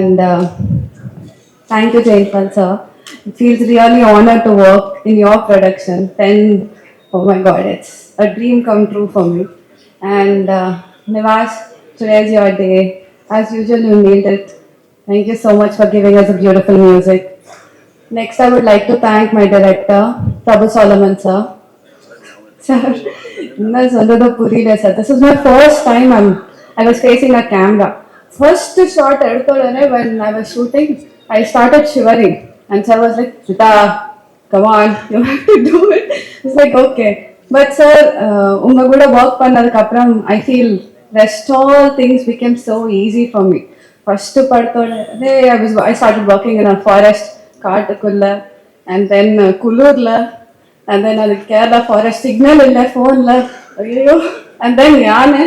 And thank you, Jainpal sir. It feels really honored to work in your production. Oh my God, it's a dream come true for me. And Nivas, today's your day. As usual, you nailed it. Thank you so much for giving us a beautiful music. Next, I would like to thank my director, Prabhu Solomon sir. Sir, this is my first time I was facing a camera. First shot when I was shooting, I started shivering. And sir was like, Sita, come on, you have to do it. It's like, okay. But sir, unga kuda work pannadukapram, I feel rest all things became so easy for me. First I started working in a forest, kaatukulla, and then kulurla, and then அது Kerala forest signal இல்லை ஃபோனில் ஐயோ and then யானை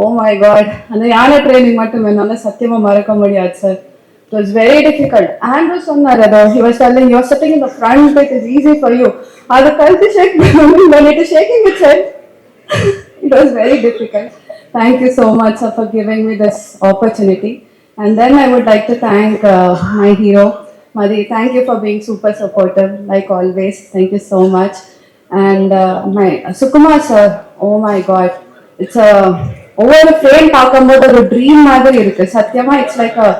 oh my God அந்த யானை training மட்டும் என்னால் சத்தியமாக மறக்க முடியாது sir it was very difficult Andrew சொன்னார் அதோ he was telling you are sitting in the front it is easy for you அது கழுத்து ஷேக் பண்ணி it is shaking it sir it was very difficult thank you so much for giving me this opportunity and then I would like to thank my hero Madhi, thank you for being super supportive, like always. Thank you so much. And my Sukumar sir, oh my God, it's over a frame பார்க்கும்போது ஒரு dream மாதிரி இருக்கு. Satyama, it's like a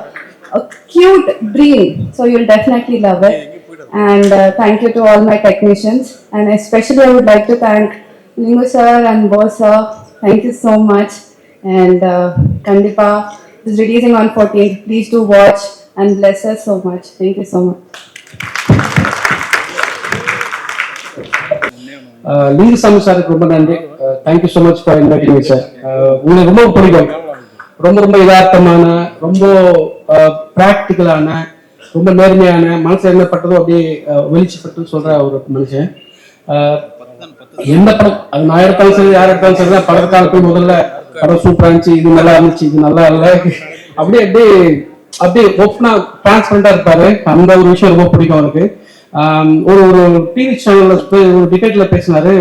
cute dream. So you'll definitely love it. And thank you to all my technicians. And especially I would like to thank Lingu sir and Bo sir. Thank you so much. And Kandipa is releasing on 14th. Please do watch. And bless us so much. Thank you so much. Link சாமி சாருக்கு ரொம்ப நன்றி. Thank you so much for inviting me sir. உங்களுக்கு ரொம்ப பிடிக்கும். ரொம்ப யதார்த்தமான, ரொம்ப ப்ராக்டிக்கலான, ரொம்ப நேர்மையான, மனசு என்ன பட்டதோ அப்படியே வெளிச்சப்பட்டு சொல்ற ஒரு மனுஷன். எந்த படம் அது நான் எடுத்தாலும் சரி யார் எடுத்தாலும் சரி தான் படத்தால் போய் முதல்ல படம் சூப்பராக இருந்துச்சு, இது நல்லா இருந்துச்சு, இது நல்லா இல்லை, அப்படியே ஓப்பனா டிரான்ஸ்பரண்டா இருப்பாரு. அந்த ஒரு விஷயம் ரொம்ப பிடிக்கும் அவருக்கு. ஒரு டிவி சேனல்ல ஒரு டிபேட்ல பேசினாரு,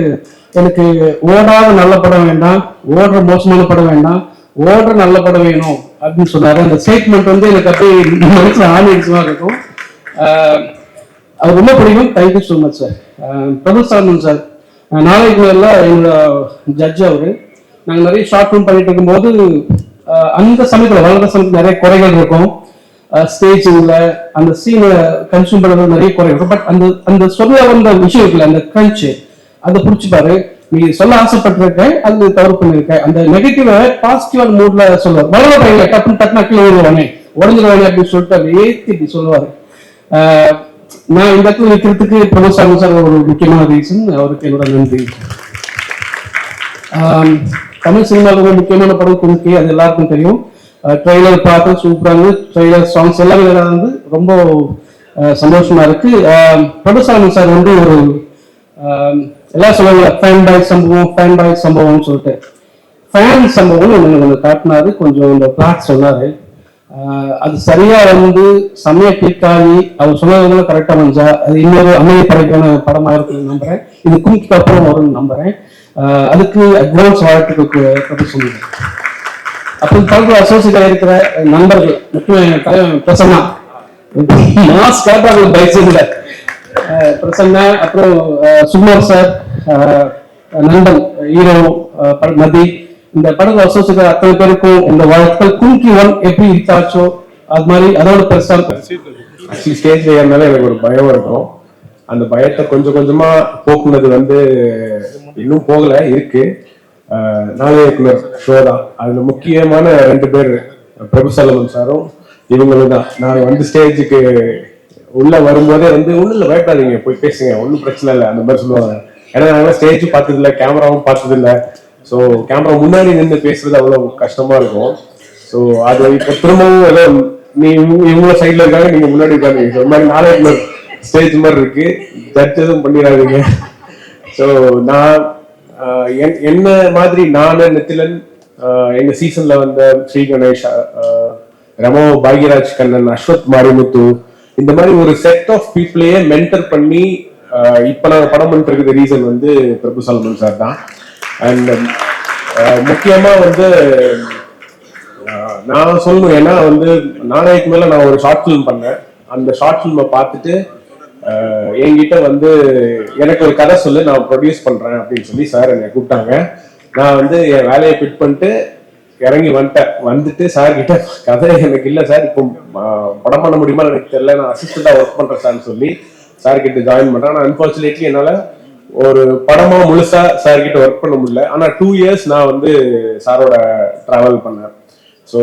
எனக்கு ஓடாத நல்ல படம் வேண்டாம், ஓடுற மோசமான படம் வேண்டாம், ஓடுற நல்ல படம் வேணும் அப்படின்னு சொன்னாரு. அந்த ஸ்டேட்மெண்ட் வந்து எனக்கு அப்படியே மனசுல ஆணிடுச்சுமா இருக்கும். அது ரொம்ப பிடிக்கும். Thank you so much sir. Prabhu Solomon sir, நாளைக்கு என்னோட ஜட்ஜ் அவரு. நாங்கள் நிறைய ஷார்ட் ஃபிலிம் பண்ணிட்டு இருக்கும்போது அந்த சமயத்தில் வளர்ந்த சமயத்தில் நிறைய குறைகள் இருக்கும். ஸ்டேஜிங்ல அந்த சீனை கன்சியூம் பண்றது நிறைய குறை இருக்கும். பட் அந்த சொல்ல வந்த விஷயம் இருக்குல்ல, அந்த கல்ச்சு அதை புடிச்சுப்பாரு. நீ சொல்ல ஆசைப்பட்டிருக்க, அது தவறு பண்ணிருக்க, அந்த நெகட்டிவ பாசிட்டிவ் மூட்ல சொல்லுவார். வளர்ற டப்புன்னு டக்குனா கீழே விழுவானே, உடஞ்சிருவானே அப்படின்னு சொல்லிட்டு அதை ஏற்றி இப்படி சொல்லுவாரு. நான் இந்த இடத்துல நிற்கிறதுக்கு பிரபு சார் ஒரு முக்கியமான ரீசன். அவருக்கு என்னோட நன்றி. தமிழ் சினிமாவில் ரொம்ப முக்கியமான படம் கும்கி, அது எல்லாருக்கும் தெரியும். ட்ரெய்லர் பார்த்து சூப்பராக, ட்ரெய்லர் சாங்ஸ் எல்லாமே வந்து ரொம்ப சந்தோஷமா இருக்கு. பிரபுசாமி சார் வந்து ஒரு எல்லாம் சொல்லுவாங்க ஃபேன் பாய் சம்பவம்னு சொல்லிட்டு ஃபேன் சம்பவம்னு ஒன்று கொஞ்சம் காட்டினாரு, கொஞ்சம் இந்த பிளாட் சொன்னாரு. அது சரியா வந்து செம்மையா கிளிக் ஆகி அவர் சொன்னதுனால கரெக்டா வந்துச்சா, அது இன்னொரு அமைதி படைக்கான படமா இருக்குன்னு நம்புறேன். இது கும்கிக்கு அப்புறம் வரும்னு நம்புறேன். அதுக்கு அட்வான்ஸ் வாழ்த்துக்களுக்கு சொல்லுங்க. அப்படி படத்துல அசோசியேட் இருக்கிற நண்பர்கள், முக்கியம் பிரசன்னா, மாஸ் கேட்டாங்க பைக்ல பிரசன்னா, அப்புறம் சுகுமார் சார், நண்பன் ஹீரோ மதி, இந்த படத்துல அசோசியேட் அத்தனை பேருக்கும் இந்த வாழ்த்துக்கள். கும்கி 1 எப்படி இருக்காச்சோ அது மாதிரி அதோட பெருசா ஸ்டேஜ்ல ஏறினால எனக்கு ஒரு பயம் இருக்கும். அந்த பயத்தை கொஞ்சம் கொஞ்சமா போக்குனது வந்து இன்னும் போகல இருக்கு. நாளைக்குனர் ஷோ தான். அதுல முக்கியமான 2 பேர் பிரபு சலமன் சாரும் இவங்களும் தான். நான் வந்து ஸ்டேஜுக்கு உள்ள வரும்போதே வந்து ஒன்றும் இல்லை, பயப்படாதீங்க, போய் பேசுங்க, ஒன்றும் பிரச்சனை இல்லை அந்த மாதிரி சொல்லுவாங்க. ஏன்னா நாங்களாம் ஸ்டேஜ் பார்த்தது இல்லை, கேமராவும் பார்த்தது இல்லை. ஸோ கேமரா முன்னாடி நின்று பேசுறது அவ்வளோ கஷ்டமா இருக்கும். ஸோ அது இப்போ திரும்பவும் ஏதோ நீ இவங்கள சைட்ல இருக்காங்க, நீங்க முன்னாடி இருக்காங்க, ஒரு மாதிரி நாளைக்குனர் ஸ்டேஜ் மாதிரி இருக்கு, ஜட்ஜ் எதுவும் பண்ணிடாதீங்க. ஸோ நான் என்ன மாதிரி நானு நித்திலன், எங்க சீசன்ல வந்த ஸ்ரீ கணேஷ், ரமோ, பாக்யராஜ் கண்ணன், அஸ்வத் மாரிமுத்து, இந்த மாதிரி ஒரு செட் ஆஃப் பீப்புளையே மென்டர் பண்ணி இப்ப நாங்க படம் பண்ணிட்டு இருக்கிற ரீசன் வந்து பிரபு சலமன் சார் தான். அண்ட் முக்கியமா வந்து நான் சொல்லணும், ஏன்னா வந்து நாளைக்கு மேல நான் ஒரு ஷார்ட் ஃபிலிம் பண்ணேன். அந்த ஷார்ட் ஃபிலிமை பார்த்துட்டு என்கிட்ட வந்து எனக்கு ஒரு கதை சொல்லு, நான் ப்ரொடியூஸ் பண்றேன் அப்படின்னு சொல்லி சார் என்னை கூப்பிட்டாங்க. நான் வந்து என் வேலையை பிட் பண்ணிட்டு இறங்கி வந்துட்டு சார் கிட்ட கதை எனக்கு இல்லை சார், இப்போ படம் பண்ண முடியுமா எனக்கு தெரியல, நான் அசிஸ்டண்டா ஒர்க் பண்றேன் சார்னு சொல்லி சார் கிட்ட ஜாயின் பண்றேன். ஆனால் அன்பார்ச்சுனேட்லி என்னால ஒரு படமா முழுசா சார் கிட்ட ஒர்க் பண்ண முடியல. ஆனா 2 இயர்ஸ் நான் வந்து சாரோட டிராவல் பண்ணேன். ஸோ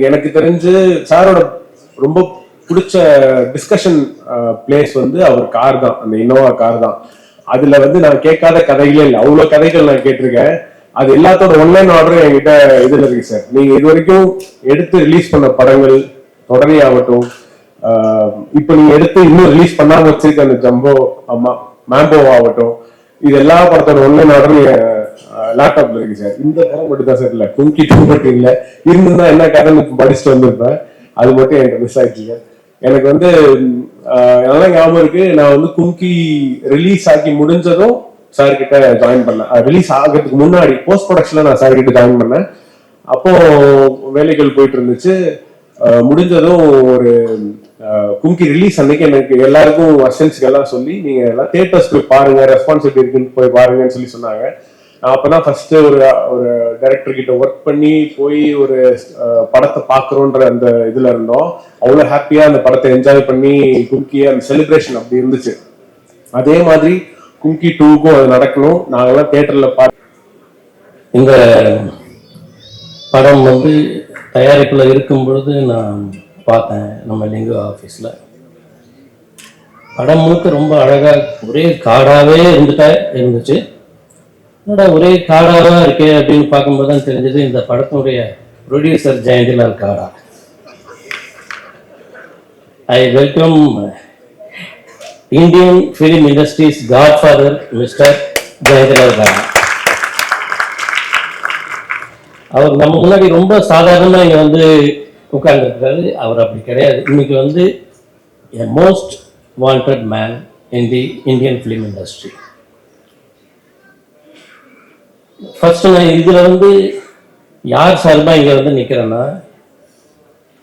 எனக்கு தெரிஞ்சு சாரோட ரொம்ப பிடிச்ச டிஸ்கஷன் பிளேஸ் வந்து அவர் கார் தான், அந்த இனோவா கார் தான். அதுல வந்து நான் கேட்காத கதைகளே இல்லை, அவ்வளவு கதைகள் நான் கேட்டிருக்கேன். அது எல்லாத்தோட ஒன்லைன் ஆர்டரும் என்கிட்ட இதுல இருக்கு சார். நீங்க இது வரைக்கும் எடுத்து ரிலீஸ் பண்ண படங்கள் தொடரே ஆகட்டும், இப்போ நீங்க எடுத்து இன்னும் ரிலீஸ் பண்ணாம வச்சிருக்க அந்த ஜம்போ மேம்போ ஆகட்டும், இது எல்லா படத்தோட ஒன்லைன் ஆர்டரும் லேப்டாப்ல இருக்கு சார். இந்த படம் மட்டும் தான் சார் இல்ல, கும்கி 2 மட்டும் இல்ல, இருந்துதான் என்ன கதைன்னு படிச்சுட்டு வந்திருப்பேன். அது மட்டும் எனக்கு மிஸ் ஆயிடுச்சு. எனக்கு வந்து நல்லா ஞாபகம் இருக்கு, நான் வந்து கும்கி ரிலீஸ் ஆகி முடிஞ்சதும் சார் கிட்ட ஜாயின் பண்ணேன். ரிலீஸ் ஆகிறதுக்கு முன்னாடி போஸ்ட் ப்ரொடக்ஷன்ல நான் சார் கிட்ட ஜாயின் பண்ணேன். அப்போ வேலைகள் போயிட்டு இருந்துச்சு. முடிஞ்சதும் ஒரு கும்கி ரிலீஸ் அன்னைக்கு எனக்கு எல்லாருக்கும் அசிஸ்டன்ஸ்க்கு எல்லாம் சொல்லி நீங்க எல்லாம் தியேட்டர்ஸ் போய் பாருங்க, ரெஸ்பான்ஸ் எப்படி இருக்குன்னு போய் பாருங்கன்னு சொல்லி சொன்னாங்க. நான் அப்பதான் ஃபர்ஸ்ட் ஒரு டைரக்டர் கிட்ட ஒர்க் பண்ணி போய் ஒரு படத்தை பாக்குறோன்ற அந்த இதுல இருந்தோம். அவ்வளவு ஹாப்பியா அந்த படத்தை என்ஜாய் பண்ணி கும்கிய அந்த செலிப்ரேஷன் அப்படி இருந்துச்சு. அதே மாதிரி கும்கி 2க்கும் அது நடக்கணும். நாங்கெல்லாம் தியேட்டர்ல இந்த படம் வந்து தயாரிப்புல இருக்கும் பொழுது நான் பார்த்தேன் நம்ம லிங்கு ஆஃபீஸில். படம் முழுக்க ரொம்ப அழகா ஒரே காடாவே இருந்துச்சு. என்னடா ஒரே காடாவா இருக்கே அப்படின்னு பார்க்கும்போது தான் தெரிஞ்சது இந்த படத்தினுடைய ப்ரொடியூசர் ஜெயந்திலால் காடா. I welcome Indian film industries Godfather mister Jayantilal காடா. அவர் நம்ம முன்னாடி ரொம்ப சாதாரணமா இங்க வந்து உட்கார்ந்துருக்காரு. அவர் அப்படி கிடையாது. இன்னைக்கு வந்து a most wanted man in the Indian film industry. First நான் இதுல வந்து யார் சார்பா இங்க வந்து நிக்கிறேன்னா,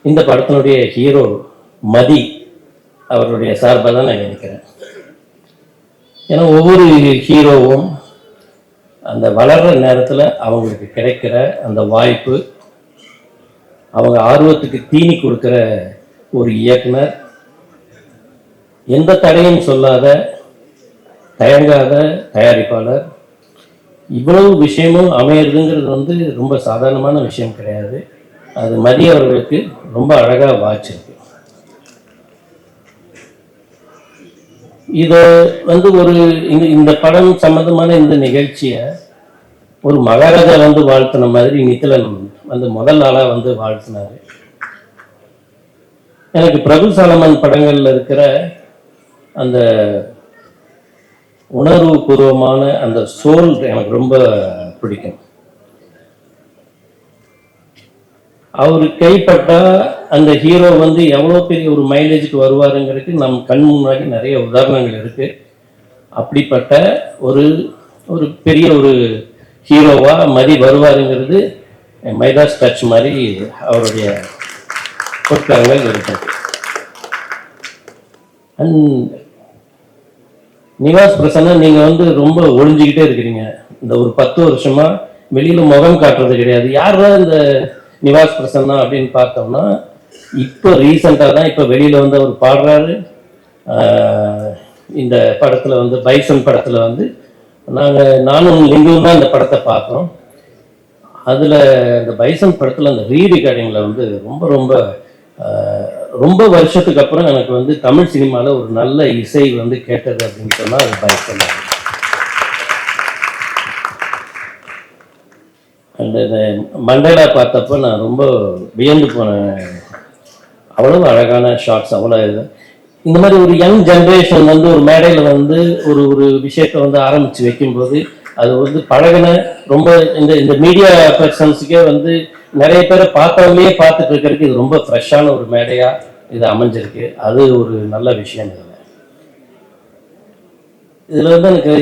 இந்த படத்தினுடைய ஹீரோ மதி அவருடைய சார்பா தான் நான் நினைக்கிறேன். ஏன்னா ஒவ்வொரு ஹீரோவும் அந்த வளர்ற நேரத்துல அவங்களுக்கு கிடைக்கிற அந்த வாய்ப்பு, அவங்க ஆர்வத்துக்கு தீனி கொடுக்கிற ஒரு இயக்குனர், எந்த தடையும் சொல்லாத தயங்காத தயாரிப்பாளர், இவ்வளவு விஷயமும் அமையிறதுங்கிறது வந்து ரொம்ப சாதாரணமான விஷயம் கிடையாது. அது மதி அவர்களுக்கு ரொம்ப அழகா வாய்ச்சிருக்கு. இதை வந்து ஒரு இந்த படம் சம்பந்தமான இந்த நிகழ்ச்சியை ஒரு மகாராஜா வந்து வாழ்த்தின மாதிரி நித்திலன் வந்து முதல் ஆளா வந்து வாழ்த்தினாரு. எனக்கு பிரபு சாலமன் படங்கள்ல இருக்கிற அந்த உணர்வு பூர்வமான அந்த சோல் எனக்கு ரொம்ப பிடிக்கும். அவரு கைப்பட்டா அந்த ஹீரோ வந்து எவ்வளோ பெரிய ஒரு மைலேஜுக்கு வருவாருங்கிறதுக்கு நம் கண் முன்னாடி நிறைய உதாரணங்கள் இருக்கு. அப்படிப்பட்ட ஒரு ஒரு பெரிய ஒரு ஹீரோவா மதி வருவாருங்கிறது மைதாஸ் டச் மாதிரி அவருடைய பொருட்கள் இருக்கிறது. அண்ட் நிவாஸ் பிரசன்னா, நீங்க வந்து ரொம்ப ஒளிஞ்சுக்கிட்டே இருக்கிறீங்க. இந்த ஒரு 10 வருஷமா வெளியில முகம் காட்டுறது கிடையாது. யாருதான் இந்த நிவாஸ் பிரசன்னா அப்படின்னு பார்த்தோம்னா, இப்போ ரீசெண்டாக தான் இப்போ வெளியில வந்து அவர் பாடுறாரு. இந்த படத்துல வந்து பைசன் படத்துல வந்து நானும் லிங்கும் தான் இந்த படத்தை பார்த்தோம். அதுல இந்த பைசன் படத்துல அந்த ரீரெக்கார்டிங்ல வந்து ரொம்ப ரொம்ப ரொம்ப வருஷத்துக்கு அப்புறம் எனக்கு வந்து தமிழ் சினிமால ஒரு நல்ல இசை வந்து கேட்டது அப்படின்னு சொன்னா அது பைசன். அந்த மண்டேலா பார்த்தப்போ நான் ரொம்ப வியந்து போனேன். அவ்வளவு அழகான ஷார்ட்ஸ், அவ்வளோ இந்த மாதிரி ஒரு யங் ஜென்ரேஷன் வந்து ஒரு மேடையில் வந்து ஒரு ஒரு விஷயத்தை வந்து ஆரம்பித்து வைக்கும்போது அது வந்து பழகின ரொம்ப இந்த மீடியா பர்சன்ஸுக்கே வந்து நிறைய பேரை பார்த்தவங்களே பார்த்துட்டு இருக்கிறதுக்கு இது ரொம்ப ஃப்ரெஷ்ஷான ஒரு மேடையாக இது அமைஞ்சிருக்கு. அது ஒரு நல்ல விஷயம். இதில் வந்து எனக்கு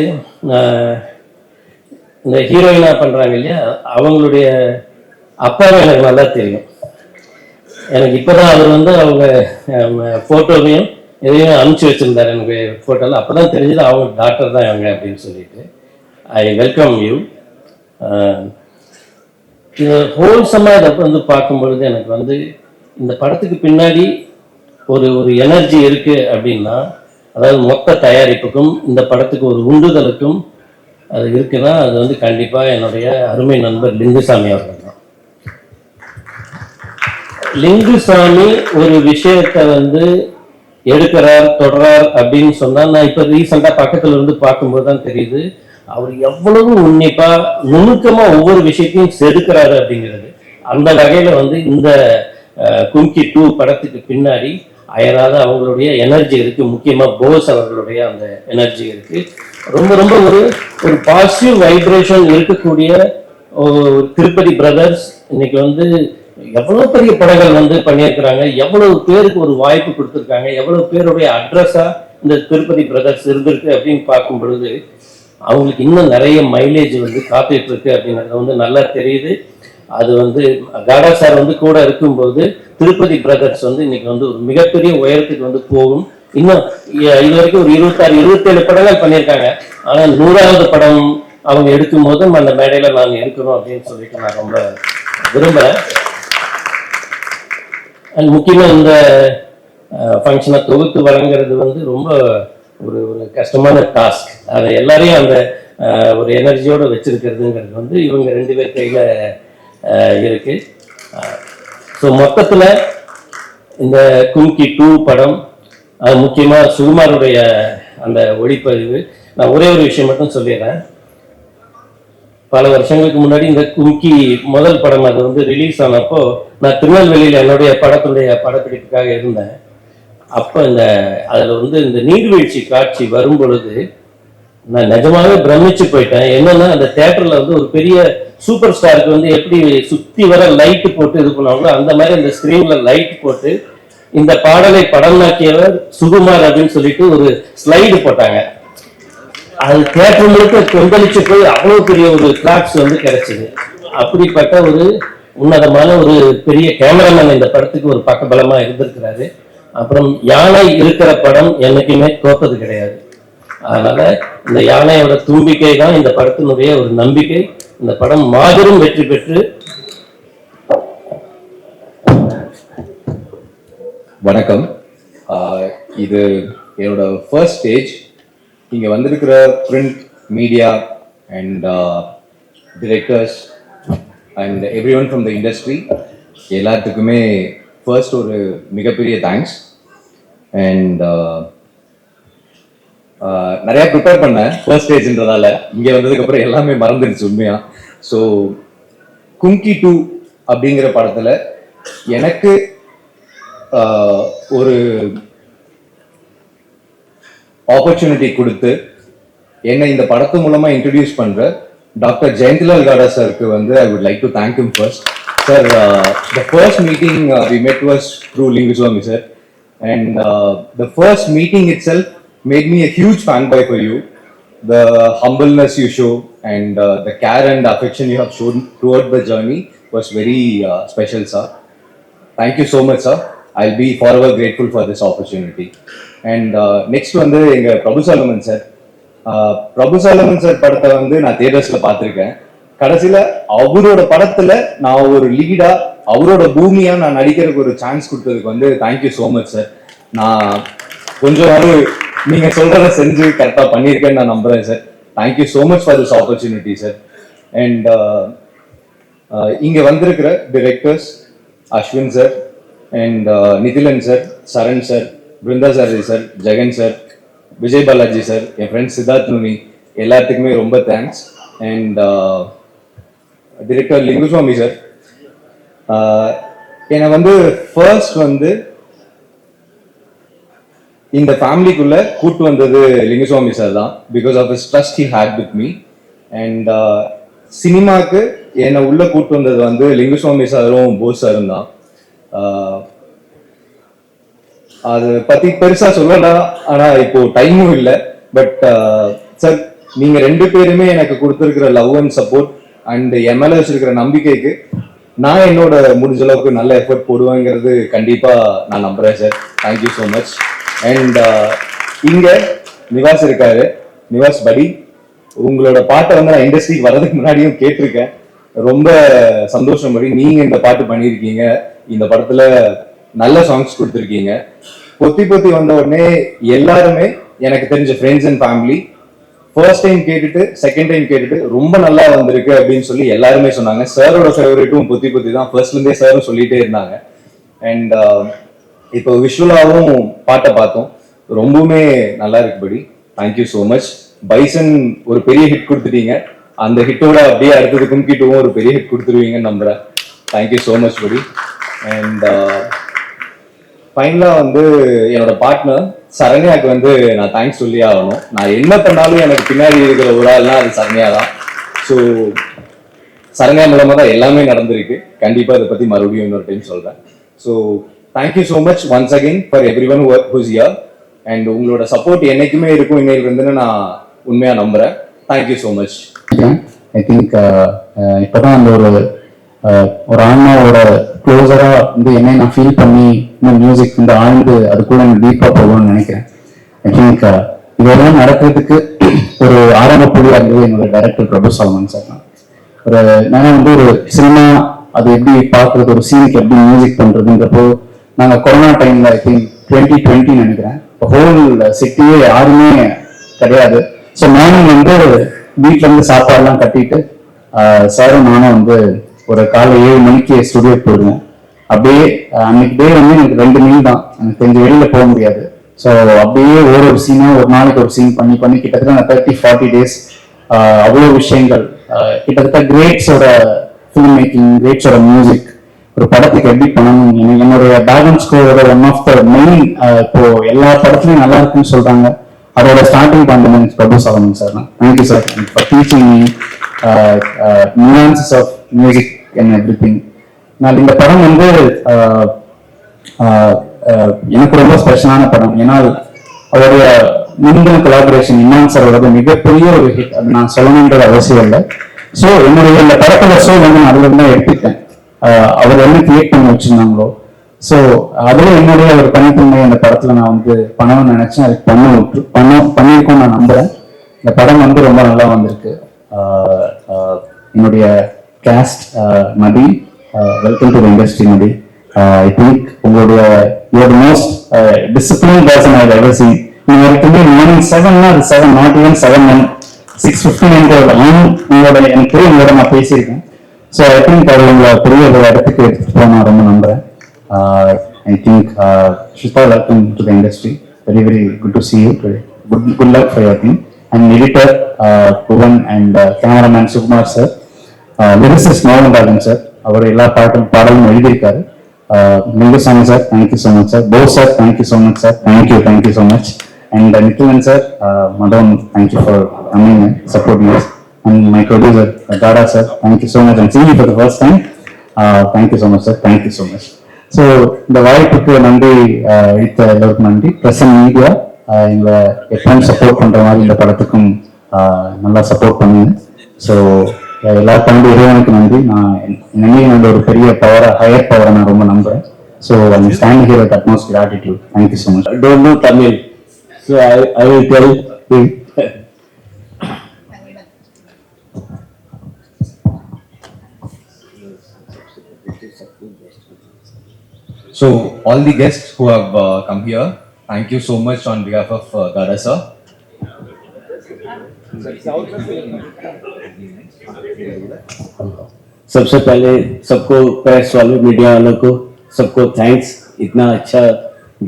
இந்த ஹீரோயினாக பண்ணுறாங்க இல்லையா, அவங்களுடைய அப்பாவை எனக்கு நல்லா தெரியும். எனக்கு இப்போதான் அவர் வந்து அவங்க ஃபோட்டோவையும் எதையும் அனுப்பிச்சி வச்சிருந்தாரு எனக்கு ஃபோட்டோவில். அப்போ தான் தெரிஞ்சது அவங்க டாக்டர் தான் அவங்க அப்படின்னு சொல்லிட்டு. I welcome you. இது ஹோல்சமாக இதை வந்து பார்க்கும்பொழுது எனக்கு வந்து இந்த படத்துக்கு பின்னாடி ஒரு ஒரு எனர்ஜி இருக்குது அப்படின்னா, அதாவது மொத்த தயாரிப்புக்கும் இந்த படத்துக்கு ஒரு உந்துதலுக்கும் அது இருக்குன்னா அது வந்து கண்டிப்பாக என்னுடைய அருமை நண்பர் லிங்குசாமி அவர்கள் தான். லிங்குசாமி ஒரு விஷயத்தை வந்து எடுக்கிறார் தொடரார் அப்படின்னு சொன்னால், நான் இப்போ ரீசெண்டாக பக்கத்தில் இருந்து பார்க்கும்போது தான் தெரியுது அவர் எவ்வளவு உன்னிப்பா நுணுக்கமா ஒவ்வொரு விஷயத்தையும் செதுக்கிறாரு அப்படிங்கிறது. அந்த வகையில வந்து இந்த கும்கி 2 படத்துக்கு பின்னாடி அயராத அவங்களுடைய எனர்ஜி இருக்கு. முக்கியமா போஸ் அவர்களுடைய அந்த எனர்ஜி இருக்கு. ரொம்ப ரொம்ப ஒரு ஒரு பாசிட்டிவ் வைப்ரேஷன் இருக்கக்கூடிய திருப்பதி பிரதர்ஸ் இன்னைக்கு வந்து எவ்வளவு பெரிய படங்கள் வந்து பண்ணியிருக்கிறாங்க, எவ்வளவு பேருக்கு ஒரு வாய்ப்பு கொடுத்துருக்காங்க, எவ்வளவு பேருடைய அட்ரஸா இந்த திருப்பதி பிரதர்ஸ் இருந்திருக்கு அப்படின்னு பார்க்கும் பொழுது அவங்களுக்கு இன்னும் நிறைய மைலேஜ் வந்து காத்துட்டு இருக்கு அப்படிங்கிறது வந்து நல்லா தெரியுது. அது வந்து காடா சார் வந்து கூட இருக்கும்போது திருப்பதி பிரதர்ஸ் வந்து இன்னைக்கு வந்து ஒரு மிகப்பெரிய உயரத்துக்கு வந்து போகும். இன்னும் இது வரைக்கும் ஒரு 26-27 படங்கள் பண்ணியிருக்காங்க. ஆனால் 100வது படம் அவங்க எடுக்கும் போதும் அந்த மேடையில நான் இருக்கணும் அப்படின்னு சொல்லிட்டு நான் ரொம்ப விரும்புகிறேன். அண்ட் முக்கியமாக இந்த ஃபங்க்ஷனை தொகுத்து வழங்குறது வந்து ரொம்ப ஒரு ஒரு கஷ்டமான டாஸ்க். அதை எல்லாரையும் அந்த ஒரு எனர்ஜியோடு வச்சிருக்கிறதுங்கிறது வந்து இவங்க 2 பேர் கையில் இருக்கு. ஸோ மொத்தத்தில் இந்த கும்கி 2 படம், அது முக்கியமாக சுகுமாருடைய அந்த ஒளிப்பதிவு. நான் ஒரே ஒரு விஷயம் மட்டும் சொல்லிடுறேன். பல வருஷங்களுக்கு முன்னாடி இந்த கும்கி முதல் படம் அது வந்து ரிலீஸ் ஆனப்போ நான் திருநெல்வேலியில் என்னுடைய படப்பிடிப்புக்காக இருந்தேன். அப்போ அதில் வந்து இந்த நீர்வீழ்ச்சி காட்சி வரும் பொழுது நான் நிஜமாவே பிரமிச்சு போயிட்டேன். என்னன்னா அந்த தேட்டரில் வந்து ஒரு பெரிய சூப்பர் ஸ்டாருக்கு வந்து எப்படி சுற்றி வர லைட்டு போட்டு இது பண்ணுவாங்களோ அந்த மாதிரி அந்த ஸ்க்ரீனில் லைட் போட்டு இந்த பாடலை படமாக்கியவர் சுகுமார் அப்படின்னு சொல்லிட்டு ஒரு ஸ்லைடு போட்டாங்க. அது தேட்டர் முழுக்க கொந்தளிச்சு போய் அவ்வளோ பெரிய ஒரு கிளாப்ஸ் வந்து கிடைச்சிது. அப்படிப்பட்ட ஒரு உன்னதமான ஒரு பெரிய கேமராமேன் இந்த படத்துக்கு ஒரு பக்கபலமா இருந்திருக்கிறாரு. அப்புறம் யானை இருக்கிற படம் என்னைக்குமே தோத்தது கிடையாது. அதனால இந்த யானையோட தும்பிக்கை தான் இந்த படத்தினுடைய ஒரு நம்பிக்கை. இந்த படம் மாபெரும் வெற்றி பெற்று. வணக்கம். இது என்னோட ஃபர்ஸ்ட் ஸ்டேஜ். இங்கே வந்திருக்கிற print media and directors and every one from the industry எல்லாத்துக்குமே ஃபர்ஸ்ட் ஒரு மிகப்பெரிய தேங்க்ஸ். அண்ட் நிறையா ப்ரிப்பேர் பண்ணேன் ஃபர்ஸ்ட் ஸ்டேஜ்ன்றதால. இங்கே வந்ததுக்கப்புறம் எல்லாமே மறந்துடுச்சு உண்மையாக. ஸோ கும்கி 2 அப்படிங்கிற படத்தில் எனக்கு ஒரு ஆப்பர்ச்சுனிட்டி கொடுத்து என்னை இந்த படத்து மூலமா இன்ட்ரடியூஸ் பண்ற டாக்டர் ஜெயந்திலால் காடா சாருக்கு வந்து I would like to thank him first. Sir, the first meeting we met was through Lingusamy sir, and the first meeting itself made me a huge fanboy for you. The humbleness you show and the care and affection you have shown throughout the journey was very special, sir. Thank you so much, sir. I'll be forever grateful for this opportunity. And next வந்து எங்கள் Prabhu Solomon sir. Prabhu Solomon sir படத்தை வந்து நான் தியேட்டர்ஸில் பார்த்துருக்கேன். கடைசியில் அவரோட படத்தில் நான் ஒரு லீடாக அவரோட பூமியாக நான் நடிக்கிறதுக்கு ஒரு சான்ஸ் கொடுத்ததுக்கு வந்து தேங்க்யூ ஸோ மச் சார். நான் கொஞ்சம் நீங்கள் சொல்கிறத செஞ்சு கரெக்டாக பண்ணியிருக்கேன்னு நான் நம்புகிறேன் சார். Thank you so much for this opportunity sir. And இங்கே வந்திருக்கிற directors Ashwin sir and Nithilan sir, Saran sir, Brindasari sir, Jegan sir, Vijay Balaji sir, என் ஃப்ரெண்ட் சித்தார்த் நுனி எல்லாத்துக்குமே ரொம்ப thanks. And director Lingusamy sir, என்னை வந்து ஃபர்ஸ்ட் வந்து இந்த ஃபேமிலிக்குள்ள கூட்டு வந்தது லிங்குசாமி சார் தான். Because of his trust he had with me. And சினிமாவுக்கு என்னை உள்ள கூட்டு வந்தது வந்து லிங்குசாமி சாரும் போஸ் சாரும் தான். அதை பத்தி பெருசா சொல்லலாம், ஆனா இப்போ டைமும் இல்லை. பட் சார், நீங்க 2 பேருமே எனக்கு கொடுத்துருக்கிற லவ் அண்ட் சப்போர்ட் அண்ட் என் மேல வச்சிருக்கிற நம்பிக்கைக்கு நான் என்னோட முடிஞ்ச அளவுக்கு நல்ல எஃபர்ட் போடுவேங்கிறது கண்டிப்பா நான் நம்புறேன் sir. Thank you so much. And இங்க நிவாஸ் இருக்காரு. நிவாஸ் படி, உங்களோட பாட்டை வந்து நான் இண்டஸ்ட்ரிக்கு வர்றதுக்கு முன்னாடியும் கேட்டிருக்கேன். ரொம்ப சந்தோஷம் படி, நீங்க இந்த பாட்டு பண்ணியிருக்கீங்க. இந்த படத்துல நல்ல சாங்ஸ் கொடுத்துருக்கீங்க. பொத்தி பொத்தி வந்த உடனே எல்லாருமே எனக்கு தெரிஞ்ச friends and family first time கேட்டுட்டு செகண்ட் டைம் கேட்டுட்டு ரொம்ப நல்லா வந்திருக்கு அப்படின்னு சொல்லி எல்லாருமே சொன்னாங்க. சாரோட ஃபேவரேட்டும் பொத்தி பொத்தி தான், ஃபர்ஸ்ட்ல இருந்தே சாரும் சொல்லிட்டே இருந்தாங்க. அண்ட் இப்போ விஷுவலாவும் பாட்டை பார்த்தோம், ரொம்பவுமே நல்லா இருக்குபடி. Thank you so much. பைசன் ஒரு பெரிய ஹிட் கொடுத்துட்டீங்க. அந்த ஹிட்டோட அப்படியே அடுத்தது கும்கிட்டுவும் ஒரு பெரிய ஹிட் கொடுத்துருவீங்கன்னு நம்புறேன். தேங்க்யூ ஸோ மச் படி. அண்ட் ஃபைனலா வந்து என்னோட பார்ட்னர் சரண்யாவுக்கு வந்து நான் தேங்க்ஸ் சொல்லி ஆகணும். நான் என்ன பண்ணாலும் எனக்கு பின்னாடி இருக்கிற ஒரு ஆள்னா அது சரண்யா தான். ஸோ சரண்யா மூலமா தான் எல்லாமே நடந்திருக்கு. கண்டிப்பா இதை பத்தி மறுபடியும் இன்னொரு டைம் சொல்றேன். So thank you so much once again for everyone who's here. And உங்களோட சப்போர்ட் என்னைக்குமே இருக்கும் இன்னைக்கு இருந்துன்னு நான் உண்மையா நம்புறேன். Thank you so much. I think இப்போதான் அந்த ஒரு ஆன்மாவோட க்ளோஸரா வந்து என்னை நான் ஃபீல் பண்ணி இந்த மியூசிக் இந்த ஆழ்ந்து அதுக்குள்ள டீப்பா போகணும்னு நினைக்கிறேன். ஐ திங்க் இதெல்லாம் நடக்கிறதுக்கு ஒரு ஆரம்ப புள்ளியா இருந்தது என்னோட டைரக்டர் பிரபு சாலமன் சார் தான். நான் வந்து ஒரு சினிமா அது எப்படி பார்க்கறது, ஒரு சீனுக்கு எப்படி மியூசிக் பண்றதுன்றப்போ நாங்கள் கொரோனா டைம்ல ஐ திங்க் 2020 நினைக்கிறேன், ஹோல் சிட்டியே யாருமே கிடையாது. ஸோ மார்னிங் வந்து வீட்டுல இருந்து சாப்பாடுலாம் கட்டிட்டு சாரும் நானும் வந்து ஒரு காலை 7 மணிக்கு ஸ்டுடியோ போயிடுவோம். அப்படியே அன்னைக்கு டே வந்து எனக்கு 2 மீல் தான், எனக்கு கொஞ்சம் வெளியில போக முடியாது. ஸோ அப்படியே ஒரு சீனா ஒரு நாளைக்கு ஒரு சீன் பண்ணி பண்ணி கிட்டத்தட்ட 30-40 டேஸ் அவ்வளோ விஷயங்கள், கிட்டத்தட்ட கிரேட்ஸோட ஃபிலிம் மேக்கிங், கிரேட்ஸோட மியூசிக், ஒரு படத்துக்கு எப்படி பண்ணணும். என்னுடைய பேக்ரவுண்ட் ஸ்கோரோட ஒன் ஆஃப் த மெயின் இப்போ எல்லா படத்துலையும் நல்லா இருக்குன்னு சொல்றாங்க. அதோட starting point Prabhu Solomon sir தான். Thank you sir for teaching me nuances of music and everything. நான் இந்த படம் வந்து எனக்கு ரொம்ப ஸ்பெஷலான படம். ஏன்னா அவருடைய முந்தின கொலாபரேஷன் இமான் சாரோட மிகப்பெரிய ஒரு ஹிட், அது நான் சொல்லணுன்றது அவசியம் இல்லை. ஸோ என்னுடைய இந்த படத்தோட ஷோ வந்து நான் அதுல இருந்தா எடுத்துட்டேன். அவர் என்ன கிரியேட் பண்ணி வச்சிருந்தாங்களோ, ஸோ அதுல என்னுடைய ஒரு தனித்தன்மை அந்த படத்துல நான் வந்து பண்ணணும்னு நினைச்சேன். அதுக்கு பண்ணியிருக்கோம் நான் நம்புறேன். இந்த படம் வந்து ரொம்ப நல்லா வந்திருக்கு. என்னுடைய cast Mathi, welcome to the industry Mathi. I think உங்களுடைய you're most discipline person I ever seen. நீங்க மார்னிங் 7 அது 7 நாட் ஈவன் 7 6:59 உங்களோட எனக்கு தெரியும், உங்களோட நான் பேசியிருக்கேன். ஸோ ஐ திங்க் அது உங்களை பெரிய ஒரு இடத்துக்கு எடுத்துட்டு போக நான் ரொம்ப நம்புறேன். I think Shilpa, welcome to the industry. Very, very good to see you today. Good luck for your team. And editor Bhuvan and cameraman Sukumar sir. Lyricist Mohan sir. அவர் எல்லா பாடலும் எழுதியிருக்காரு. Lingusammy sir, thank you so much sir. Bose sir, thank you so much sir. Thank you so much. And Nikhil sir, Madam, thank you for coming and supporting us. And my producer Dada sir, thank you so much. I'm seeing you for the first time. Thank you so much sir. Thank you so much. So இந்த வாய்ப்புக்கு நன்றி, அளித்த எல்லோருக்கும் நன்றி. Present media எங்களை எப்பவும் support பண்ற மாதிரி இந்த படத்துக்கும் நல்லா சப்போர்ட் பண்ணுங்க. ஸோ எல்லாருக்கும் இறைவனுக்கு நன்றி. நான் என்னையும் ஒரு பெரிய பவரை, ஹையர் பவரை நான் ரொம்ப நம்புறேன். So I stand here with utmost gratitude. Thank you so much. Don't know Tamil, so I will tell him. So all the guests who have come here, thank you so much on behalf of Dada sir. सबसे पहले सबको, press वालों, media वालों को सबको thanks इतना अच्छा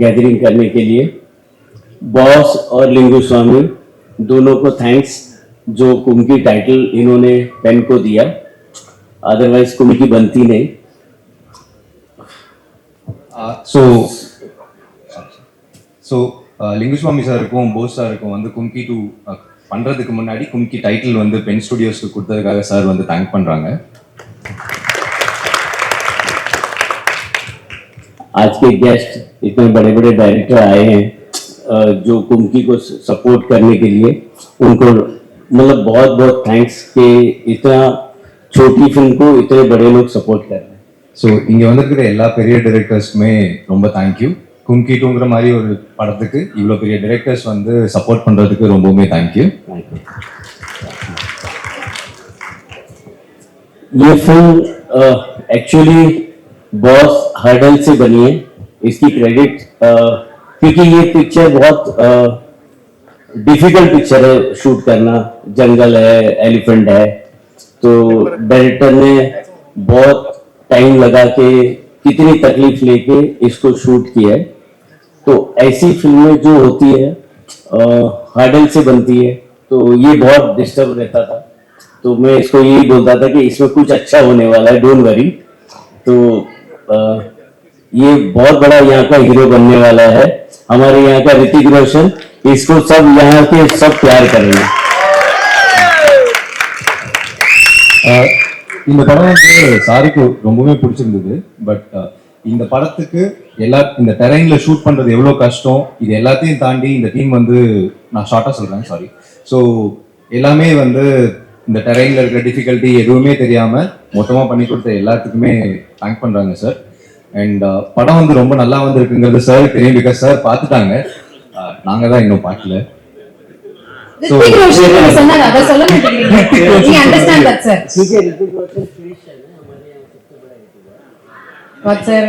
gathering करने के लिए. बॉस और लिंगू स्वामी दोनों को थैंक्स, जो कुम्की टाइटल इन्होंने पेन को दिया, अदरवाइज कुम्की बनती नहीं. ஸோ லிங்குஸ்வாமி சாருக்கும் போஸ் சாருக்கும் வந்து கும்கி டூ பண்றதுக்கு முன்னாடி கும்கி டைட்டில் வந்து பென் ஸ்டுடியோஸ்க்கு கொடுத்ததுக்காக சார் வந்து தேங்க் பண்றாங்க. आज के गेस्ट इतने बड़े बड़े डायरेक्टर आए हैं जो कुम्की को सपोर्ट करने के लिए, उनको मतलब बहुत बहुत थैंक्स कि इतना छोटी फिल्म को इतने बड़े लोग सपोर्ट कर रहे हैं. ஸோ இங்கே வந்திருக்கிற எல்லா பெரிய டைரக்டர்ஸ்க்குமே ரொம்ப தேங்க்யூ. கும்கி டூங்கிற மாதிரி ஒரு படத்துக்கு இவ்வளோ பெரிய டைரக்டர்ஸ் வந்து சப்போர்ட் பண்ணுறதுக்கு ரொம்பவுமே தேங்க்யூ. ये फिल्म एक्चुअली बॉस हर्डल से बनी है, इसकी क्रेडिट क्योंकि ये पिक्चर बहुत डिफिकल्ट पिक्चर है शूट करना, जंगल है, एलिफेंट है, तो डायरेक्टर ने बहुत टाइम लगा के कितनी तकलीफ लेके इसको शूट किया है. तो ऐसी फिल्में जो होती है हर्डल से बनती है, तो ये बहुत डिस्टर्ब रहता था. तो मैं इसको यही बोलता था कि इसमें कुछ अच्छा होने वाला है, डोंट वरी. तो ये बहुत बड़ा यहाँ का हीरो बनने वाला है, हमारे यहाँ का ऋतिक रोशन. इसको सब यहाँ के सब प्यार करेंगे. இந்த படம் வந்து சாருக்கு ரொம்பவே பிடிச்சிருந்தது. பட் இந்த படத்துக்கு இந்த டெரைன்ல ஷூட் பண்றது எவ்வளவு கஷ்டம், இது எல்லாத்தையும் தாண்டி இந்த டீம் வந்து, நான் ஷார்ட்டா சொல்றேன் சாரி, ஸோ எல்லாமே வந்து இந்த டெரைன்ல இருக்கிற டிஃபிகல்ட்டி எதுவுமே தெரியாம மொத்தமா பண்ணி கொடுத்த எல்லாத்துக்குமே தேங்க் பண்றாங்க சார். அண்ட் படம் வந்து ரொம்ப நல்லா வந்திருக்குங்கிறது சார் தெரியும், பிகாஸ் சார் பார்த்துட்டாங்க, நாங்க தான் இன்னும் பார்க்கல. ரித்திக் ரோஷன் நீங்க சொன்னது அத சொல்ல மாட்டீங்க. நீ understand that sir. What sir?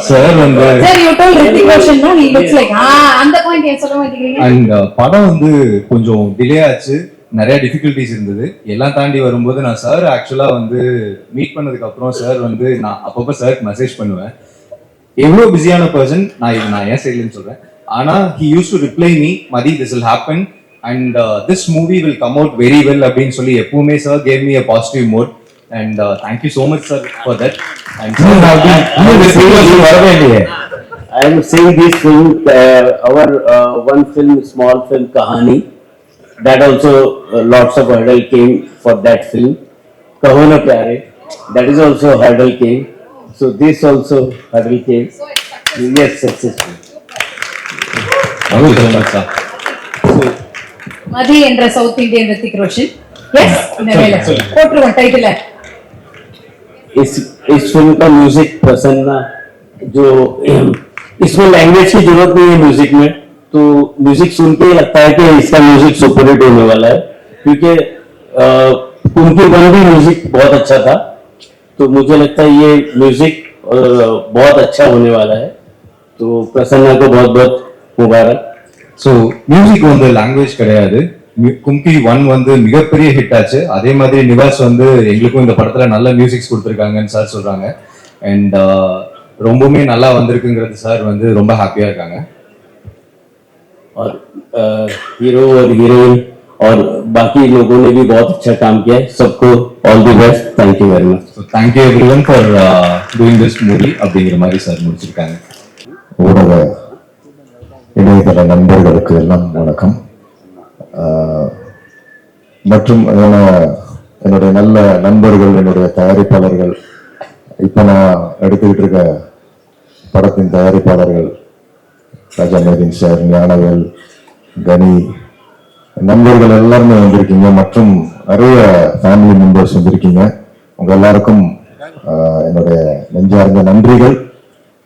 Sir வந்து sir you told Hrithik Roshan no he looks like அந்த பாயிண்ட் ஏன் சொல்ல மாட்டீங்க? அண்ட் படம் வந்து கொஞ்சம் டிலே ஆச்சு, நிறைய டிஃபிகல்ட்டிஸ் இருந்தது. எல்லாம் தாண்டி வரும்போது நான் சார் ஆக்சுவலா வந்து மீட் பண்ணதுக்கு அப்புறம் சார் வந்து நான் அப்பப்போ சாருக்கு மெசேஜ் பண்ணுவேன். எவ்வளோ பிஸியான பர்சன் நான் ஏன் சைட்லன்னு சொல்றேன், ஆனா he used to reply me, Madhi, this will happen and this movie will come out very well அப்படின்னு சொல்லி எப்பவுமே sir gave me a positive mood and thank you so much sir for that. And I am seeing this film, our one film, small film Kahani, that also lots of hurdle came for that film. Kaho Na Pyare, that is also hurdle came. So this also hurdle came. Yes, successful. thank you so much sir. Mathi என்ற South Indian Hrithik Roshan. Yes இந்த வேலை போட்டுருவோம் title. इस film का music Prasanna, जो इसमें language की जरूरत नहीं है म्यूजिक में, तो म्यूजिक सुन के लगता है कि इसका म्यूजिक सुपरहिट होने वाला है, क्योंकि उनकी वन भी म्यूजिक बहुत अच्छा था. तो मुझे लगता है ये म्यूजिक बहुत अच्छा होने वाला है. तो प्रसन्ना को बहुत बहुत मुबारक. ஸோ மியூசிக் வந்து லாங்குவேஜ் கிடையாது. கும்கி 1 வந்து மிகப்பெரிய ஹிட் ஆச்சு. அதே மாதிரி நிவாஸ் வந்து எங்களுக்கும் இந்த படத்துல நல்ல மியூசிக்ஸ் கொடுத்துருக்காங்கன்னு சார் சொல்றாங்க. அண்ட் ரொம்பவுமே நல்லா வந்திருக்குங்கிறது சார் வந்து ரொம்ப ஹாப்பியா இருக்காங்க. और हीरो और हीरोइन और बाकी लोगों ने भी बहुत अच्छा काम किया है. सबको all the best. Thank you very much. So thank you everyone for doing this movie அப்படிங்கிற மாதிரி சார் முடிச்சிருக்காங்க. ஊடக இணையதள நண்பர்களுக்கு எல்லாம் வணக்கம். மற்றும் என்னுடைய நல்ல நண்பர்கள், என்னுடைய தயாரிப்பாளர்கள், இப்போ நான் எடுத்துக்கிட்டு இருக்க படத்தின் தயாரிப்பாளர்கள் ராஜா மேதின் சார், ஞானவேல், கனி, நண்பர்கள் எல்லாருமே வந்திருக்கீங்க. மற்றும் நிறைய ஃபேமிலி மெம்பர்ஸ் வந்திருக்கீங்க. உங்க எல்லாருக்கும் என்னுடைய நெஞ்சார்ந்த நன்றிகள்,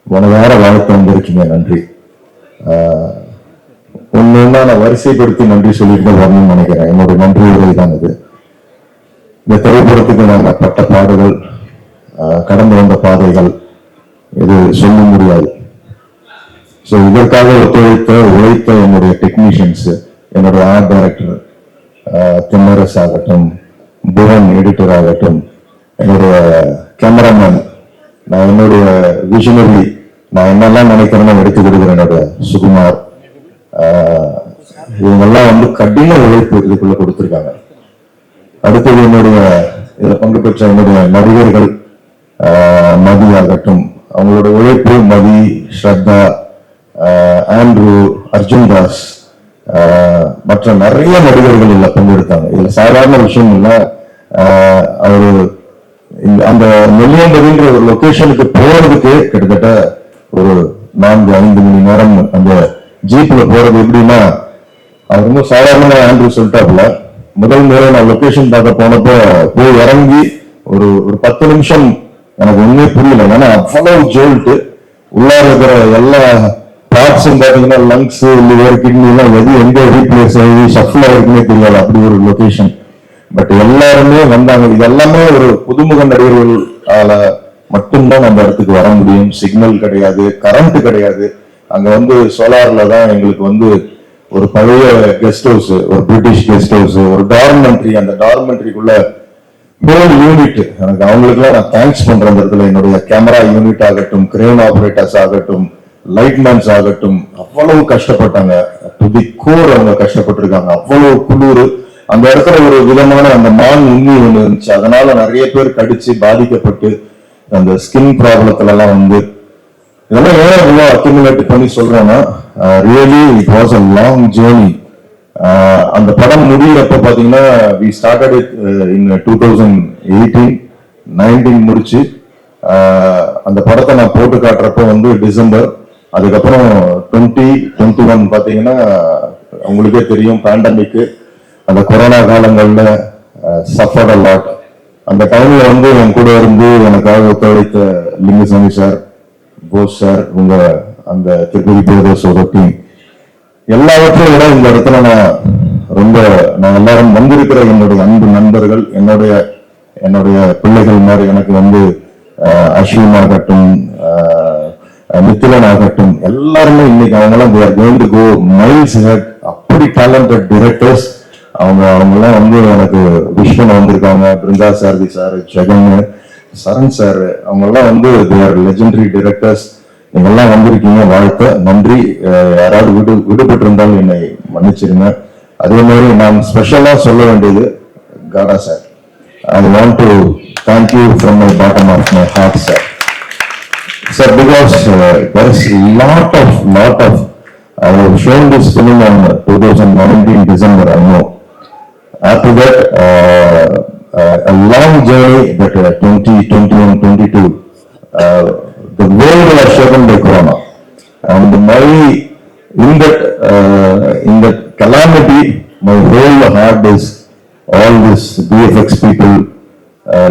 மனதார வாழ்த்து வந்திருக்கீங்க. நன்றி. ஒன்னொன்னா நான் வரிசைப்படுத்தி நன்றி சொல்லிட்டு வரணும்னு நினைக்கிறேன். என்னுடைய நன்றி உரை தான் இது. இந்த திரைப்படத்துக்கு நாங்கள் பட்ட பாடுகள், கடந்து வந்த பாதைகள், இது சொல்ல முடியாது. ஸோ இதற்காக உழைத்த என்னுடைய டெக்னீஷியன்ஸ், என்னுடைய ஆர்ட் டைரக்டர் திம்மரஸ் ஆகட்டும், புவன் எடிட்டர் ஆகட்டும், என்னுடைய கேமராமேன், நான் என்னுடைய விஷனரி, நான் என்னெல்லாம் நினைக்கிறேன்னு எடுத்து கொடுக்குறேன் என்னோட சுகுமார், இவங்கெல்லாம் வந்து கடின உழைப்பு இதுக்குள்ள கொடுத்துருக்காங்க. அடுத்தது என்னுடைய இதில் பங்கு பெற்ற என்னுடைய நடிகர்கள், மதி ஆகட்டும், அவங்களோட உழைப்பு, மதி, ஸ்ரத்தா, ஆண்ட்ரூ, அர்ஜுன் தாஸ், மற்ற நிறைய நடிகர்கள் இதுல பங்கெடுத்தாங்க. இதுல சாதாரண விஷயம் இல்லை. அவரு அந்த நெல்லியம்பதின்ற ஒரு லொகேஷனுக்கு போறதுக்கு கிட்டத்தட்ட ஒரு 4-5 மணி நேரம் அந்த ஜீப்ல போறது. எப்படின்னா, அவர் ரொம்ப சாதாரண ஆண்ட்ரூ சொல்லிட்டாப்புல, முதல் முறை நான் லொகேஷன் பார்க்க போனப்போ போய் இறங்கி ஒரு 10 நிமிஷம் எனக்கு ஒண்ணுமே புரியல. ஏன்னா அவ்வளவு ஜோல்ட்டு உள்ளார இருக்கிற எல்லா பார்ட்ஸும் பாத்தீங்கன்னா லங்ஸ், லிவர், கிட்னி எல்லாம் எது எங்க ரீப்ளேஸ் ஆகி ஷஃபிள் ஆகிருக்குன்னே தெரியாது, அப்படி ஒரு லொகேஷன். பட் எல்லாருமே வந்தாங்க. இது எல்லாமே ஒரு புதுமுக நடிகர்களால மட்டும்தான் அந்த இடத்துக்கு வர முடியும். சிக்னல் கிடையாது, கரண்ட் கிடையாது. அங்க வந்து சோலார்ல தான் எங்களுக்கு வந்து ஒரு பழைய கெஸ்ட் ஹவுஸ், ஒரு பிரிட்டிஷ் கெஸ்ட் ஹவுஸ், ஒரு டார்மெண்ட்ரி, அந்த டார்மெண்ட்ரிக்குள்ள ஹோல் யூனிட். எனக்கு அவங்களுக்குலாம் நான் தேங்க்ஸ் பண்றேன் அந்த இடத்துல. என்னுடைய கேமரா யூனிட் ஆகட்டும், கிரேன் ஆபரேட்டர்ஸ் ஆகட்டும், லைட்மேன்ஸ் ஆகட்டும், அவ்வளவு கஷ்டப்பட்டாங்க. டு தி கோர் அவங்க கஷ்டப்பட்டிருக்காங்க. அவ்வளவு குளிர் அந்த இடத்துல. ஒரு விதமான அந்த மான் உண்ணி ஒண்ணு இருந்துச்சு, அதனால நிறைய பேர் கடிச்சு பாதிக்கப்பட்டு அந்த ஸ்கின் ப்ராப்ளத்துல எல்லாம் வந்து இதெல்லாம் ஏன் இவ்வளோ அக்யூமுலேட் பண்ணி சொல்றேன்னா, really it was a long journey. அந்த படம் முடிகிறப்ப பாத்தீங்கன்னா வி ஸ்டார்டட் இட் இன் 2018, 19 முடிச்சு அந்த படத்தை நான் போட்டு காட்டுறப்ப வந்து டிசம்பர். அதுக்கப்புறம் 2021 பாத்தீங்கன்னா உங்களுக்கே தெரியும் பேண்டமிக், அந்த கொரோனா காலங்கள்ல சஃபர்ட் அ லாட். அந்த டைம்ல வந்து என் கூட இருந்து எனக்காக ஒத்துழைத்த லிங்குசாமி சார், போஸ் சார், உங்க அந்த திருப்பதி பிரதர்ஸோட டீம், எல்லாவற்றையும் விட இந்த இடத்துல நான் எல்லாரும் வந்திருக்கிற என்னுடைய அன்பு நண்பர்கள், என்னுடைய பிள்ளைகள் மாதிரி எனக்கு வந்து அஸ்வின் ஆகட்டும், மித்திலன் ஆகட்டும், எல்லாருமே இன்னைக்கு அவங்கெல்லாம் going to go miles ahead. அப்படி டேலண்டட் டிரெக்டர்ஸ் அவங்கெல்லாம் வந்து எனக்கு விஷ் பண்ண வந்திருக்காங்க. பிருந்தா சாரதி சார், ஜெகன், சரண் சார், அவங்கெல்லாம் வந்து லெஜெண்டரி டிரெக்டர்ஸ். நீங்கெல்லாம் வந்திருக்கீங்க, வாழ்த்த நன்றி. யாராவது விடுபட்டு இருந்தாலும் என்னை மன்னிச்சிருங்க. அதே மாதிரி நான் ஸ்பெஷலா சொல்ல வேண்டியது காடா sir. I want to thank you from the bottom of my heart, sir. Sir, because there is lot of I have shown this film on 2019 December, I know. After that, a long journey that 2021, 22, the world was shaken by Corona, and in that calamity, my whole heart is all this VFX people.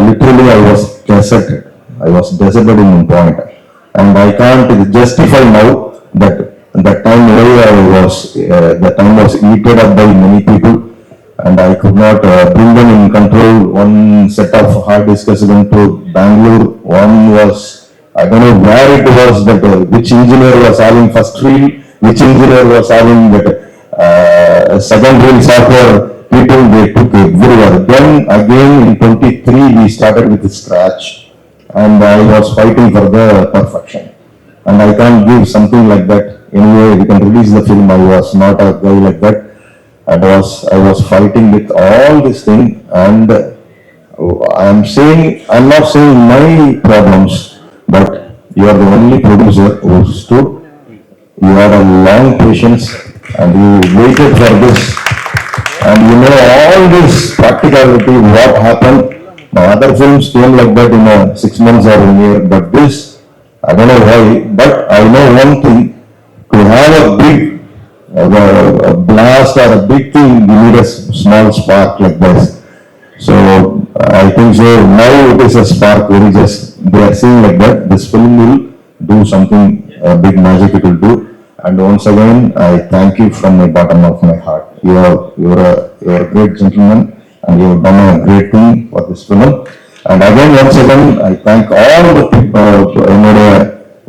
Literally, I was deserted in one point, and I can't justify now that time that time was eaten up by many people, and I could not bring them in control. One set of hard discussion went to Bangalore. One was, I don't know where it was, that which engineer was having first reel, which engineer was having that second reel software. People, they took everywhere. Then again in 23 we started with scratch, and I was fighting for the perfection, and I can't give something like that. Anyway, we can release the film. I was not a guy like that. I was fighting with all this thing, and I'm not saying my problems, but you are the only producer who stood. You had a long patience, and you waited for this, and you know all this practicality, what happened. My other films came like that in 6 months or a year, but this, I don't know why, but I know one thing, to have a big a blast or a big thing, you need a small spark like this. So I think so now it is a spark, very just, they are seeing like that, this film will do something, big magic it will do. And once again, I thank you from the bottom of my heart. You're a great gentleman, and you have done a great thing for this film. And again, once again, I thank all the people, என்னுடைய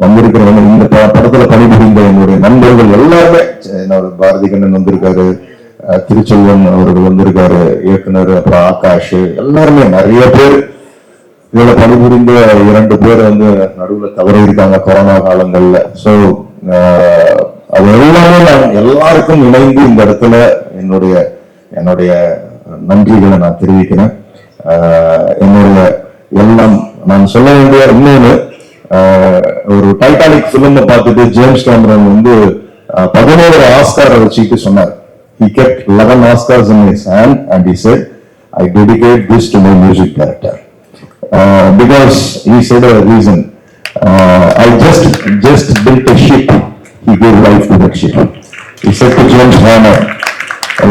வந்திருக்கிறவங்க, இந்த படத்துல பணிபுரிந்த என்னுடைய நண்பர்கள் எல்லாருமே. என்னோட பாரதி கண்ணன் வந்திருக்காரு, திருச்செல்வன் அவர்கள் வந்திருக்காரு, இயக்குனர், அப்புறம் ஆகாஷ், எல்லாருமே நிறைய பேர். இதோட பணிபுரிந்த 2 பேர் வந்து நடுவில் தவறி இருக்காங்க கொரோனா காலங்கள்ல. ஸோ அது எல்லாமே நான் எல்லாருக்கும் இணைந்து இந்த இடத்துல என்னுடைய நன்றிகளை நான் தெரிவிக்கிறேன். என்னுடைய எல்லாம் நான் சொல்ல வேண்டிய இன்னொன்று, ஒரு டைட்டானிக் பிலிம் பார்த்துட்டு ஜேம்ஸ் கேமரன் வந்து 11 ஆஸ்காரை வச்சுட்டு சொன்னார். He kept 11 Oscars in his hand and he said, I dedicate this to my music director. Because he said a reason. I just built a ship. He gave life to that ship. He said to James Horner.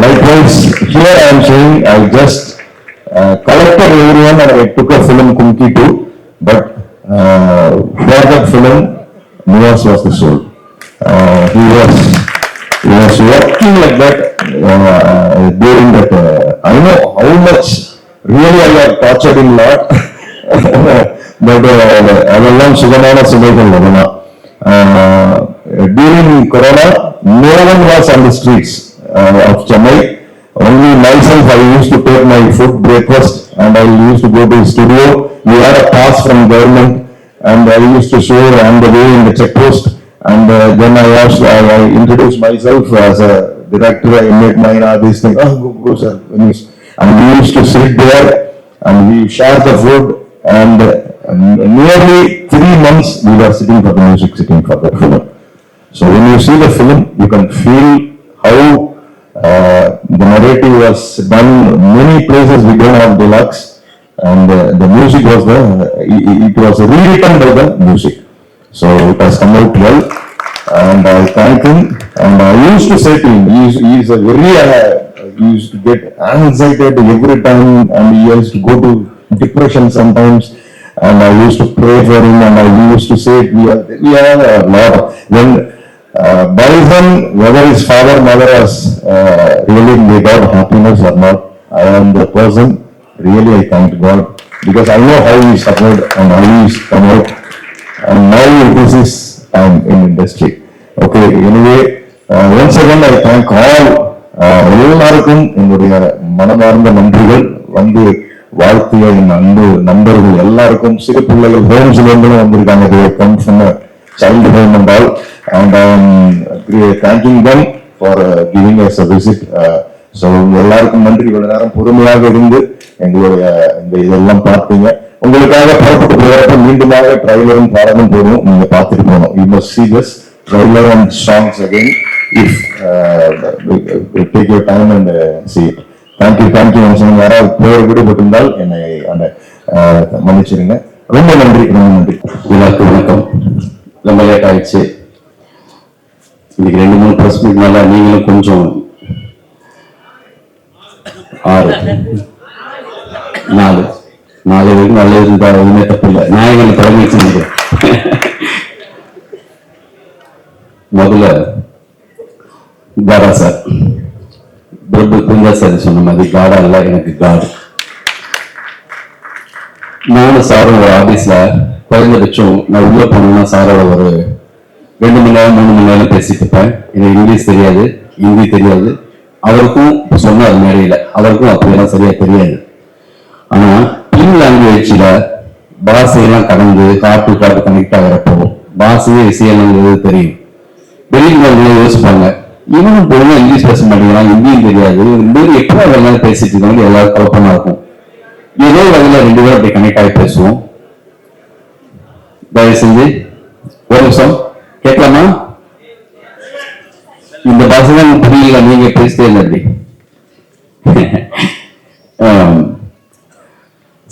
Likewise, here I am saying, I just collected everyone and I took a film Kumki too, but For that film, Nivas was the soul. He was working like that during that. I know how much really I got tortured in lot. But அதெல்லாம் சுகமான சுமைகள் அதெல்லாம். During Corona, no one was on the streets of Chennai. Only myself, I used to take my food breakfast and I used to go to the studio. We had a pass from government and I used to show on the way in the checkpost. And then I introduced myself as a director. I made mine, these things. Oh, go, sir. And we used to sit there and we shared the food. And nearly 3 months we were sitting for the music, sitting for the film. So when you see the film, you can feel how the narrative was done. Many places we don't have deluxe, and the music was it was rewritten by the music. So it has come out well, and I thank him. And I used to say to him, he is a very he used to get anxiety every time, and he used to go to depression sometimes. And I used to pray for him, and I used to say, we have a lot. When by then, whether his father, mother has really made out happiness or not, I am the person. Really, I thank God because I know how he suffered and how he come out. And now this is time in industry. Okay, anyway, once again I thank all. எல்லாருக்கும் என்னுடைய மனமார்ந்த நன்றிகள். வந்து வாழ்த்திய என் அன்பு நண்பர்கள் எல்லாருக்கும், சிறு பிள்ளைகள் ஹோம்ஸ்ல இருந்தும் வந்திருக்காங்க. Come from child home and all, and I am thanking them for giving us a visit. So எல்லாருக்கும் நன்றி. இவ்வளவு நேரம் பொறுமையாக இருந்து எங்களுடைய இந்த இதெல்லாம் பார்த்தீங்க. உங்களுக்காக புறப்பட்டு போகிறப்ப மீண்டுமாக ட்ரைலரும் பாடலும் போடும், நீங்க பார்த்துட்டு போகணும். You must see this trailer and songs again if take your time and see it. Thank you யாராவது பேர் விடுபட்டிருந்தால் என்னை அந்த மன்னிச்சிருங்க. ரொம்ப நன்றி. எல்லாருக்கும் வணக்கம். ரொம்ப லேட் ஆயிடுச்சு. இன்னைக்கு 2-3 பிரஸ் மீட்னால நீங்களும் கொஞ்சம் 4 வரைக்கும் நல்ல இருந்தா எதுவுமே தப்பு இல்லை. நாயகனை தலைமை செஞ்சு முதல்ல காடா சார், பிரபு பிருந்தா சார் சொன்ன மாதிரி காடா இல்ல, எனக்கு காடு. நானும் சாரோட ஒரு ஆபீஸ்ல குறைந்தபட்சம் நான் உள்ள போனோம்னா சாரோட ஒரு 2 மணி நேரம் 3 மணி நேரம் பேசிட்டு இருப்பேன். எனக்கு இங்கிலீஷ் தெரியாது, ஹிந்தி தெரியாது. அவருக்கும் சொன்னார் மேடையில, அவருக்கும் அப்படியெல்லாம் சரியா தெரியாது. ஆனா பின் லாங்குவேஜ்ல பாஷையெல்லாம் கடந்து காட்டு கனெக்ட் ஆகிறப்போ பாஷையே இசையெல்லாம் தெரியும். வெளிநாடுகளை யோசிப்பாங்க, இவனும் பொழுது இங்கிலீஷ் பேச மாட்டேங்கிறான், ஹிந்தியும் தெரியாது, 2 பேரும் எப்போ அதெல்லாம் பேசிட்டு இருக்காங்க, எல்லாரும் குழப்பமா இருக்கும். ஏதோ வகையில 2 பேரும் அப்படி கனெக்ட் ஆகி பேசுவோம். தயவு செஞ்சு ஒரு நிமிஷம் கேட்கலாமா? இந்த பாஷை தான் புரியல, நீங்க பேசிட்டே இல்லை அப்படி.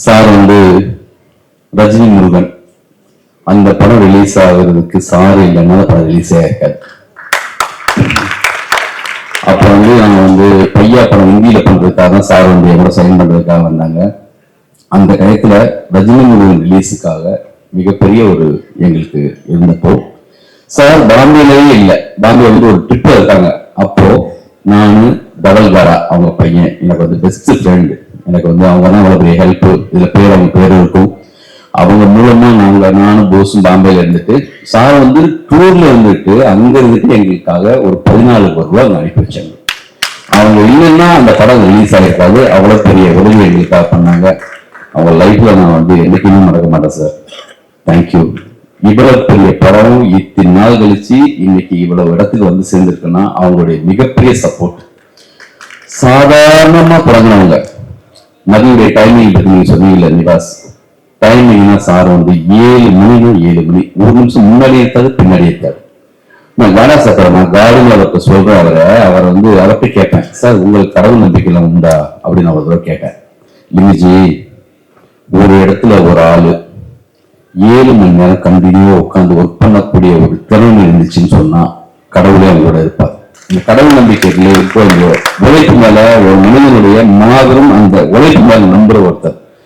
சார் வந்து ரஜினி முருகன் அந்த படம் ரிலீஸ் ஆகுறதுக்கு சார் இல்லைன்னா படம் ரிலீஸே ஆயிருக்காது. அப்ப வந்து நாங்க வந்து பையா படம் ஹிந்தியில பண்றதுக்காக தான் சார் வந்து எவ்வளவு சைன் பண்றதுக்காக வந்தாங்க. அந்த டயத்துல ரஜினி முருகன் ரிலீஸுக்காக மிகப்பெரிய ஒரு எங்களுக்கு இருந்தப்போ சார் பாம்பேலயே இல்லை, பாம்பே வந்து ஒரு ட்ரிப் இருக்காங்க. அப்போ நானு தவல்காரா அவங்க பையன் எனக்கு வந்து பெஸ்ட் ஃப்ரெண்டு, எனக்கு வந்து அவங்க தான் அவ்வளவு பெரிய ஹெல்ப். இதுல பேர் அவங்க பேர் இருக்கும். அவங்க மூலமா நானும் போஸும் பாம்பேல இருந்துட்டு சார் வந்து டூர்ல இருந்துட்டு அங்க இருந்துட்டு எங்களுக்காக ஒரு 14 கோடி ரூபாய் அனுப்பி வச்சாங்க. அவங்க இல்லைன்னா அந்த படம் ரிலீஸ் ஆகிருக்காது. அவ்வளவு பெரிய உதவி எங்களுக்காக பண்ணாங்க. அவங்க லைஃப்ல நான் வந்து என்னைக்குமே மறக்க மாட்டேன் சார். தேங்க்யூ. இவ்வளவு பெரிய படம் இத்தனை நாள் கழிச்சு இன்னைக்கு இவ்வளவு இடத்துக்கு வந்து சேர்ந்திருக்குன்னா அவங்களுடைய மிகப்பெரிய சப்போர்ட். சாதாரணமா பிறந்தவங்க. மதியுடைய டைமிங் பத்தி நீங்க சொன்னீங்கல்ல நிவாஸ், டைமிங்னா சார் வந்து 7 மணினா 7 மணி, 1 நிமிஷம் முன்னாடி இருக்காது பின்னாடி இருக்காது. நான் காடா சார் நான் காடுன்னு அவருக்கு சொல்றேன். அவர் வந்து அவர்கிட்ட கேட்பேன், சார் உங்களுக்கு கடவுள் நம்பிக்கையில உண்டா அப்படின்னு அவர் கேட்டேன். இல்லைஜி, ஒரு இடத்துல ஒரு ஆளு 7 மணி நேரம் கண்டினியூவா உட்காந்து ஒர்க் பண்ணக்கூடிய ஒரு திறமை இருந்துச்சுன்னு சொன்னா கடவுளே அவங்களோட இருப்பார். இந்த கடவுள் நம்பிக்கையில இருக்கோ இல்லையோ, உழைப்பு மேல ஒரு மனிதனுடைய மாபெரும் அந்த உழைப்பு மேல நம்புற ஒருத்தர்